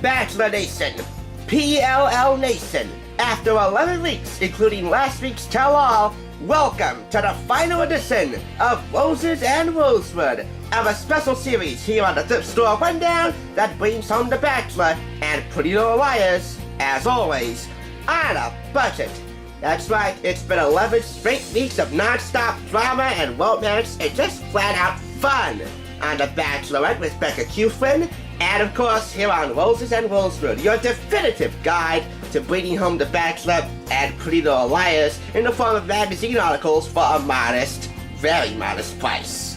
Bachelor Nation, PLL Nation, after 11 weeks, including last week's tell-all, welcome to the final edition of Roses and Rosewood, our special series here on the Thrift Store Rundown that brings home the Bachelor and Pretty Little Liars, as always, on a budget. That's right, it's been 11 straight weeks of non-stop drama and romance and just flat-out fun on The Bachelorette with Becca and of course here on Roses and Rosewood, your definitive guide to bringing home The Bachelor and Pretty Little Liars in the form of magazine articles for a modest, very modest price.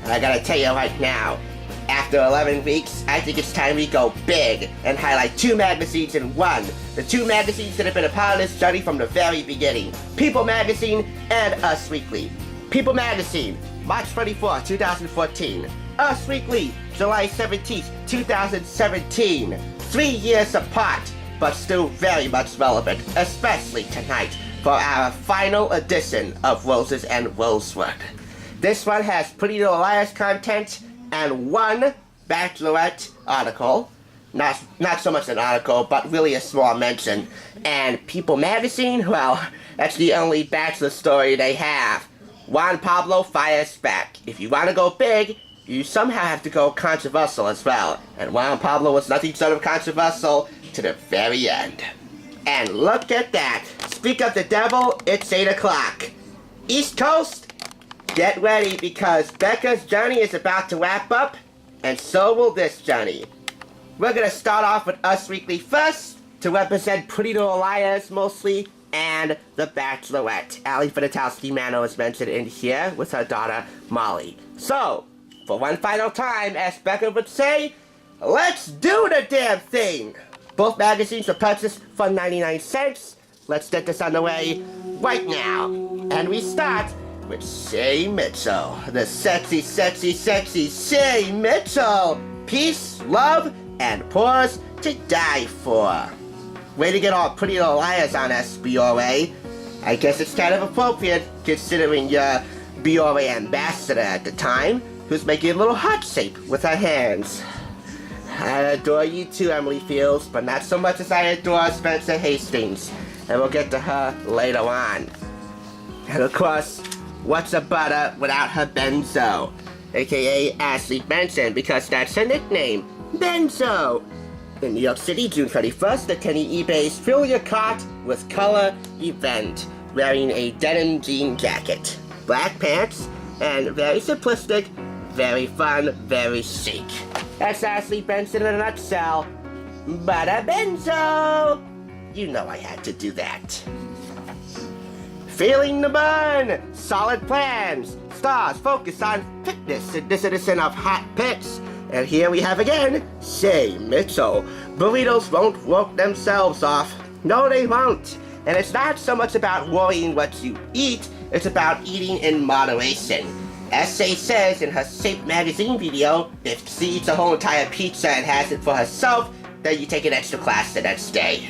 And I gotta tell you right now, after 11 weeks, I think it's time we go big and highlight two magazines in one. The two magazines that have been a part of this journey from the very beginning. People Magazine and Us Weekly. People Magazine, March 24, 2014. Us Weekly, July 17, 2017. 3 years apart, but still very much relevant, especially tonight for our final edition of Roses and Rosewood. This one has Pretty Little Liars content and one Bachelorette article. Not so much an article, but really a small mention. And People Magazine, well, that's the only Bachelor story they have. Juan Pablo fires back. If you want to go big, you somehow have to go controversial as well. And Juan Pablo was nothing short of controversial to the very end. And look at that. Speak of the devil, it's 8 o'clock. East Coast, get ready because Becca's journey is about to wrap up, and so will this journey. We're gonna start off with Us Weekly first, to represent Pretty Little Liars mostly, and The Bachelorette. Ali Fedotowsky-Mano is mentioned in here with her daughter, Molly. So, for one final time, as Becca would say, let's do the damn thing! Both magazines were purchased for 99 cents. Let's get this underway right now. And we start with Shay Mitchell. The sexy, sexy, sexy Shay Mitchell. Peace, love, and pause to die for. Way to get all Pretty Little Liars on us, BRA. I guess it's kind of appropriate considering you're BRA ambassador at the time, who's making a little heart shape with her hands. I adore you too, Emily Fields, but not so much as I adore Spencer Hastings. And we'll get to her later on. And of course, what's a butter without her Benzo? AKA Ashley Benson, because that's her nickname, Benzo. In New York City, June 31st, attending eBay's Fill Your Cart with Color event, wearing a denim jean jacket, black pants, and very simplistic, very fun, very chic. That's Ashley Benson in a nutshell. Butter Benzo! You know I had to do that. Feeling the burn! Solid plans! Stars focus on fitness in this edition of Hot Picks. And here we have again, Shay Mitchell. Burritos won't work themselves off. No, they won't. And it's not so much about worrying what you eat, it's about eating in moderation. As Shay says in her Shape magazine video, if she eats a whole entire pizza and has it for herself, then you take an extra class the next day.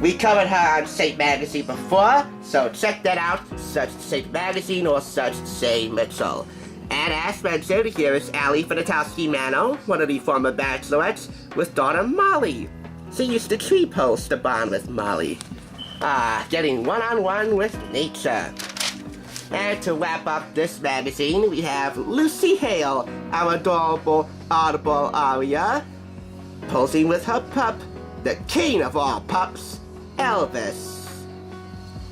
We covered her on Shape magazine before, so check that out, search Shape magazine or search Shay Mitchell. And as mentioned, here is Ali Fedotowsky-Mano, one of the former Bachelorettes, with daughter Molly. She used to tree post to bond with Molly. Getting one-on-one with nature. And to wrap up this magazine, we have Lucy Hale, our adorable audible aria, posing with her pup, the king of all pups, Elvis.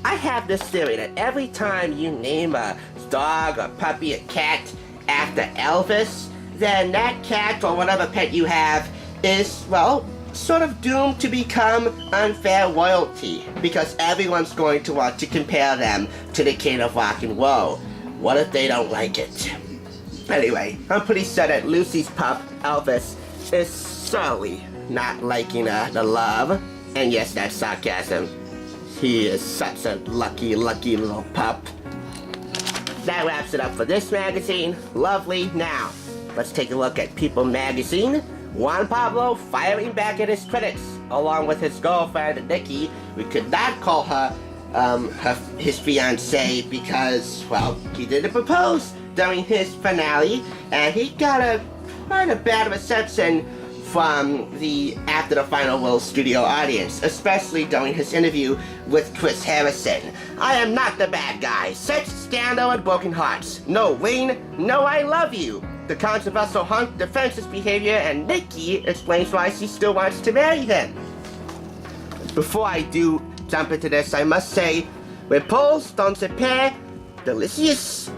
I have this theory that every time you name a dog or puppy or cat after Elvis, then that cat or whatever pet you have is, well, sort of doomed to become unfair royalty, because everyone's going to want to compare them to the king of rock and roll. What if they don't like it? Anyway, I'm pretty sure that Lucy's pup, Elvis, is certainly not liking the love. And yes, that's sarcasm. He is such a lucky, lucky little pup. That wraps it up for this magazine. Lovely. Now, let's take a look at People Magazine. Juan Pablo firing back at his critics, along with his girlfriend, Nikki. We could not call her his fiancée because, well, he didn't propose during his finale, and he got quite a bad reception from the After the Final Will studio audience, especially during his interview with Chris Harrison. I am not the bad guy. Such scandal and broken hearts. No Wayne, no I love you. The controversial hunk defends his behavior, and Nikki explains why she still wants to marry him. Before I do jump into this, I must say, repose dans ce pain delicious,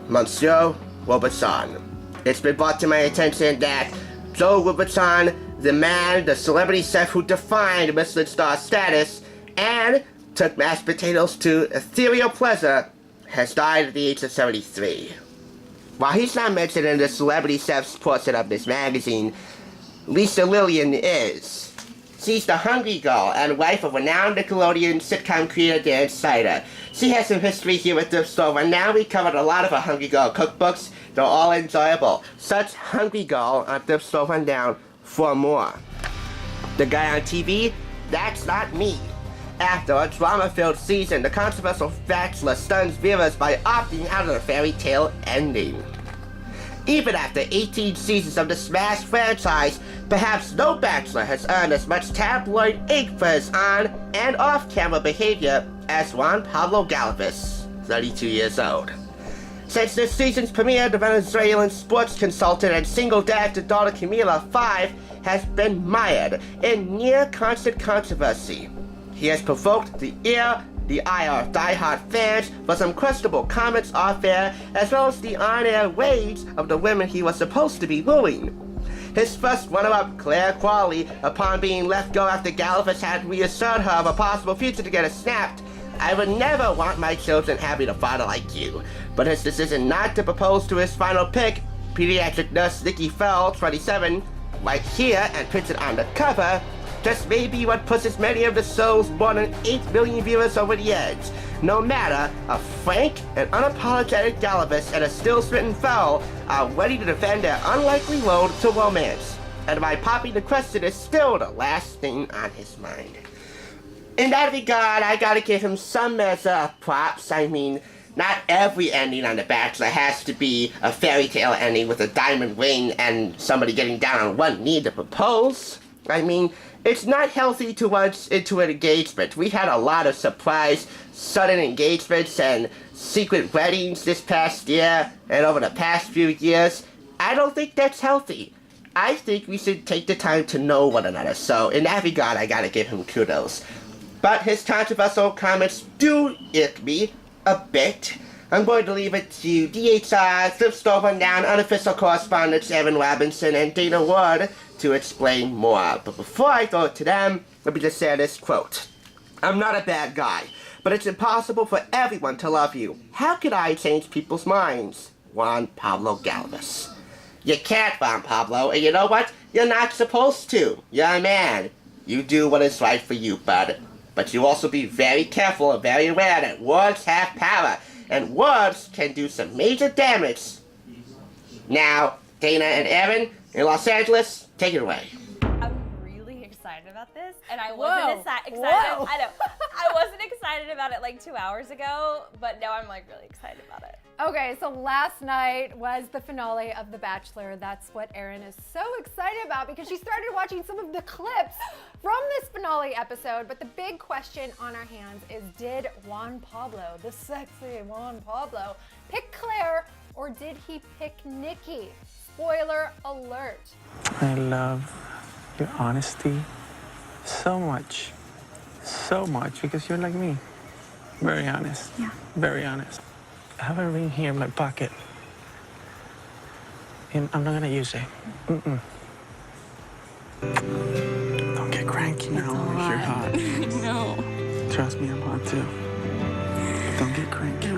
Monsieur Robertson. It's been brought to my attention that Joe Robertson, the man, the celebrity chef who defined Michelin star status and took mashed potatoes to ethereal pleasure, has died at the age of 73. While he's not mentioned in the celebrity chef's portion of this magazine, Lisa Lillian is. She's the hungry girl and wife of renowned Nickelodeon sitcom creator Dan Sider. She has some history here with Dip Stove, and now we covered a lot of her Hungry Girl cookbooks. They're all enjoyable. Search Hungry Girl on Dip Stove Rundown for more. The guy on TV? That's not me. After a drama-filled season, the controversial Bachelor stuns viewers by opting out of the fairy tale ending. Even after 18 seasons of the Smash franchise, perhaps no Bachelor has earned as much tabloid ink for his on- and off-camera behavior as Juan Pablo Galvez, 32 years old. Since this season's premiere, the Venezuelan sports consultant and single dad to daughter Camila, 5, has been mired in near-constant controversy. He has provoked the ire of die-hard fans for some questionable comments off-air, as well as the on-air rage of the women he was supposed to be wooing. His first runner-up, Claire Qualley, upon being let go after Galvez had reassured her of a possible future together, snapped, "I would never want my children having a father like you." But his decision not to propose to his final pick, pediatric nurse Nikki Fell, 27, right here and printed on the cover, just may be what pushes many of the show's more than 8 million viewers over the edge. No matter, a frank and unapologetic Galvez and a still-smitten Fell are ready to defend their unlikely road to romance. And my popping the question is still the last thing on his mind. In that regard, I gotta give him some measure of props. I mean, not every ending on The Bachelor has to be a fairy tale ending with a diamond ring and somebody getting down on one knee to propose. I mean, it's not healthy to rush into an engagement. We had a lot of surprise, sudden engagements and secret weddings this past year and over the past few years. I don't think that's healthy. I think we should take the time to know one another. So in that regard, I gotta give him kudos. But his controversial comments do irk me a bit. I'm going to leave it to DHR, Dip Stove Rundown, unofficial correspondents Erin Robinson and Dana Ward to explain more. But before I go to them, let me just say this quote. "I'm not a bad guy, but it's impossible for everyone to love you. How could I change people's minds?" Juan Pablo Galvez. You can't, Juan Pablo, and you know what? You're not supposed to. You're a man. You do what is right for you, bud. But you also be very careful and very aware that words have power, and words can do some major damage. Now, Dana and Erin in Los Angeles, take it away. I'm really excited about this, and I wasn't excited. I know. I wasn't excited about it like 2 hours ago, but now I'm like really excited about it. Okay, so last night was the finale of The Bachelor. That's what Erin is so excited about because she started watching some of the clips from this finale episode. But the big question on our hands is, did Juan Pablo, the sexy Juan Pablo, pick Claire or did he pick Nikki? Spoiler alert. I love your honesty so much because you're like me. Very honest. Yeah. Very honest. I have a ring here in my pocket. And I'm not gonna use it. Don't get cranky now if you're hot. No. Trust me, I'm hot too. Don't get cranky.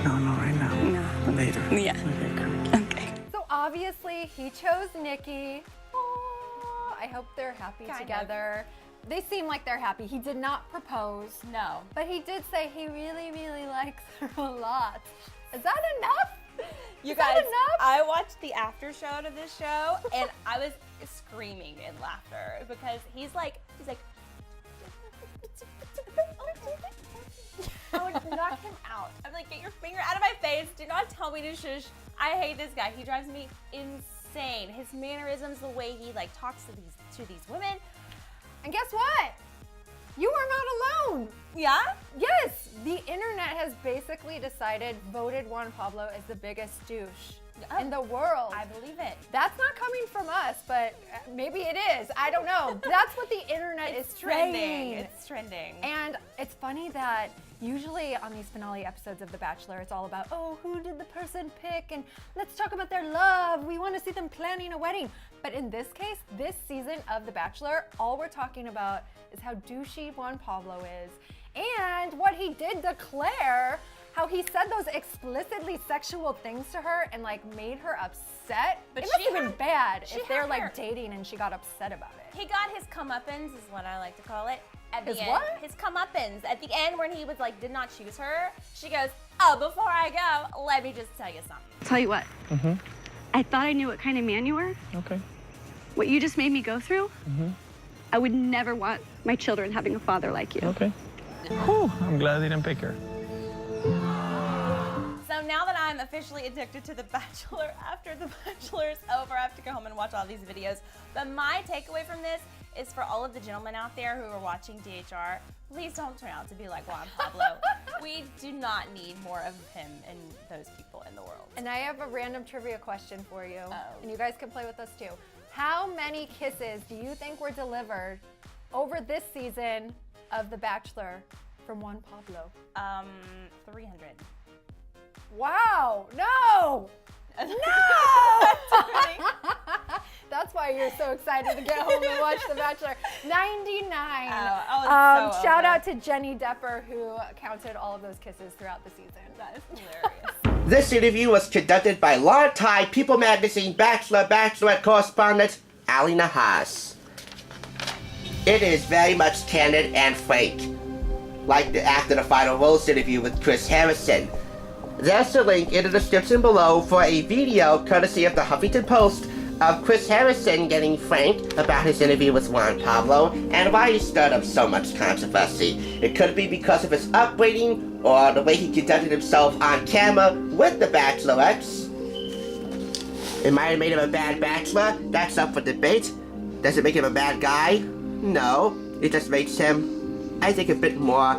No, right now. No. Later. Yeah. Don't get cranky. Okay. So obviously he chose Nikki. Aww, I hope they're happy together. They seem like they're happy. He did not propose. No. But he did say he really, really likes her a lot. Is that enough? You Is guys, that enough? I watched the after show to this show, and I was screaming in laughter because he's like, I would knock him I'm like, get your finger out of my face. Do not tell me to shush. I hate this guy. He drives me insane. insane. His mannerisms, the way he like talks to these women. And guess what? You are not alone. Yeah? Yes, the internet has basically voted Juan Pablo as the biggest douche in the world. I believe it. That's not coming from us, but maybe it is. I don't know. That's what the internet is trending. saying. It's trending. And it's funny that usually on these finale episodes of The Bachelor, it's all about, oh, who did the person pick? And let's talk about their love. We want to see them planning a wedding. But in this case, this season of The Bachelor, all we're talking about is how douchey Juan Pablo is and what he did to Claire, how he said those explicitly sexual things to her and like made her upset. But it must have been bad she if they're had like her- dating and she got upset about it. He got his comeuppance, is what I like to call it. At the His end, what? His comeuppance. At the end, when he was like, did not choose her, she goes, oh, before I go, let me just tell you something. Tell you what. I thought I knew what kind of man you were. Okay. What you just made me go through. I would never want my children having a father like you. Okay. Whew, I'm glad I didn't pick her. So now that I'm officially addicted to The Bachelor, after The Bachelor is over, I have to go home and watch all these videos. But my takeaway from this is for all of the gentlemen out there who are watching DHR, please don't turn out to be like Juan Pablo. We do not need more of him and those people in the world. And I have a random trivia question for you, Oh. and you guys can play with us too. How many kisses do you think were delivered over this season of The Bachelor from Juan Pablo? 300. Wow, no! No! That's why you're so excited to get home and watch The Bachelor. 99. So Shout over. out to Jenny Depper, who counted all of those kisses throughout the season. That is hilarious. This interview was conducted by longtime People Magazine Bachelor Bachelorette correspondent Ali Nahas. It is very much candid and frank, like the after the final rose interview with Chris Harrison. There's a link in the description below for a video courtesy of the Huffington Post of Chris Harrison getting frank about his interview with Juan Pablo and why he stirred up so much controversy. It could be because of his upbringing or the way he conducted himself on camera with the Bachelorettes. It might have made him a bad bachelor. That's up for debate. Does it make him a bad guy? No. It just makes him, I think, a bit more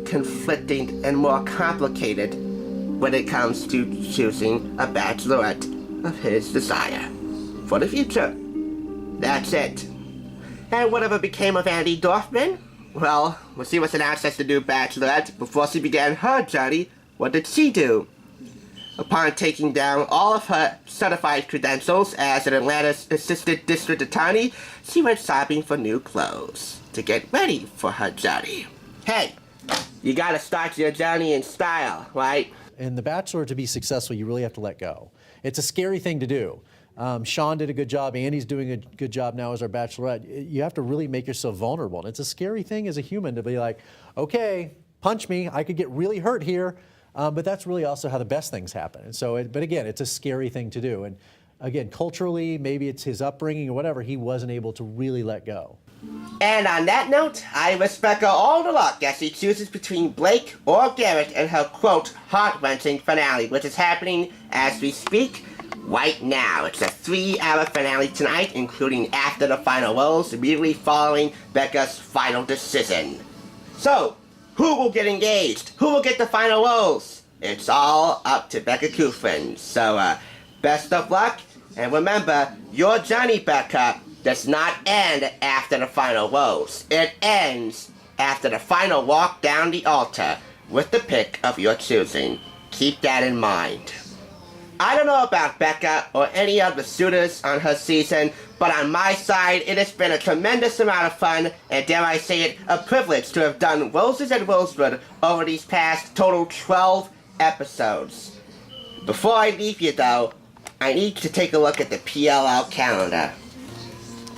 conflicting and more complicated when it comes to choosing a bachelorette of his desire for the future. That's it. And whatever became of Andy Dorfman? Well, when she was announced as the new bachelorette, before she began her journey, what did she do? Upon taking down all of her certified credentials as an Atlanta's assistant district attorney, she went shopping for new clothes to get ready for her journey. Hey, you gotta start your journey in style, right? In The Bachelor, to be successful, you really have to let go. It's a scary thing to do. Sean did a good job. Andy's doing a good job now as our Bachelorette. You have to really make yourself vulnerable. And it's a scary thing as a human to be like, okay, punch me. I could get really hurt here. But that's really also how the best things happen. And so, but again, it's a scary thing to do. And again, culturally, maybe it's his upbringing or whatever, he wasn't able to really let go. And on that note, I wish Becca all the luck as she chooses between Blake or Garrett in her, quote, heart-wrenching finale, which is happening as we speak right now. It's a 3-hour finale tonight, including after the final rose, immediately following Becca's final decision. So, who will get engaged? Who will get the final rose? It's all up to Becca Kufrin. So, best of luck, and remember, your journey, Becca, does not end after the final rose. It ends after the final walk down the altar with the pick of your choosing. Keep that in mind. I don't know about Becca or any of the suitors on her season, but on my side, it has been a tremendous amount of fun, and dare I say it, a privilege to have done Roses and Rosewood over these past total 12 episodes. Before I leave you though, I need to take a look at the PLL calendar.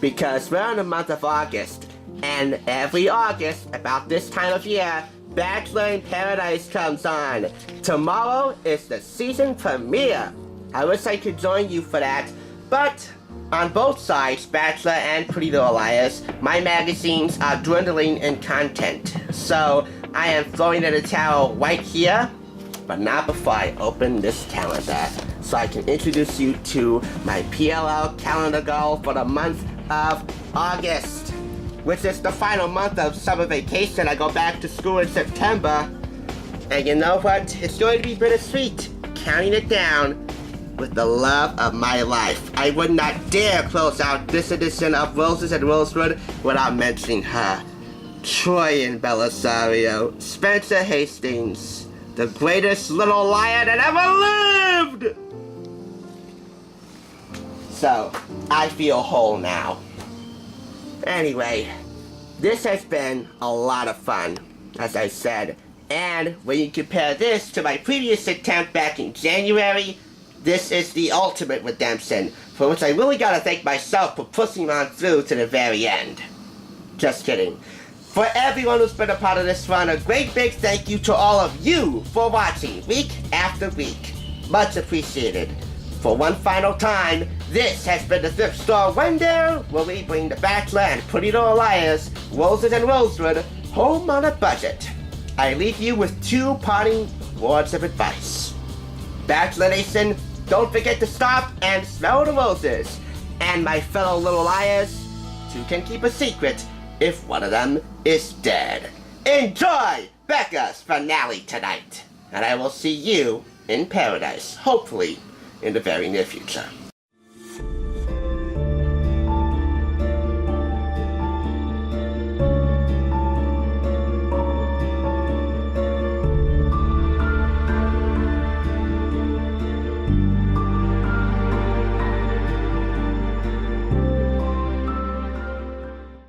Because we're in the month of August, and every August, about this time of year, Bachelor in Paradise comes on. Tomorrow is the season premiere. I wish I could join you for that, but on both sides, Bachelor and Pretty Little Liars, my magazines are dwindling in content. So I am throwing in a towel right here, but not before I open this calendar. so I can introduce you to my PLL calendar goal for the month of August, which is the final month of summer vacation. I go back to school in September, and you know what? It's going to be bittersweet, counting it down with the love of my life. I would not dare close out this edition of Roses and Rosewood without mentioning her. Troyan Belisario, Spencer Hastings, the greatest little liar that ever lived! So, I feel whole now. Anyway, this has been a lot of fun, as I said. And when you compare this to my previous attempt back in January, this is the ultimate redemption, for which I really gotta thank myself for pushing on through to the very end. Just kidding. For everyone who's been a part of this run, a great big thank you to all of you for watching week after week. Much appreciated. For one final time, this has been the Thrift Store Rundown, where we bring the Bachelor and Pretty Little Liars, Roses and Rosewood, home on a budget. I leave you with 2 parting words of advice. Bachelor Nation, don't forget to stop and smell the roses. And my fellow little liars, 2 can keep a secret if one of them is dead. Enjoy Becca's finale tonight, and I will see you in paradise, hopefully in the very near future.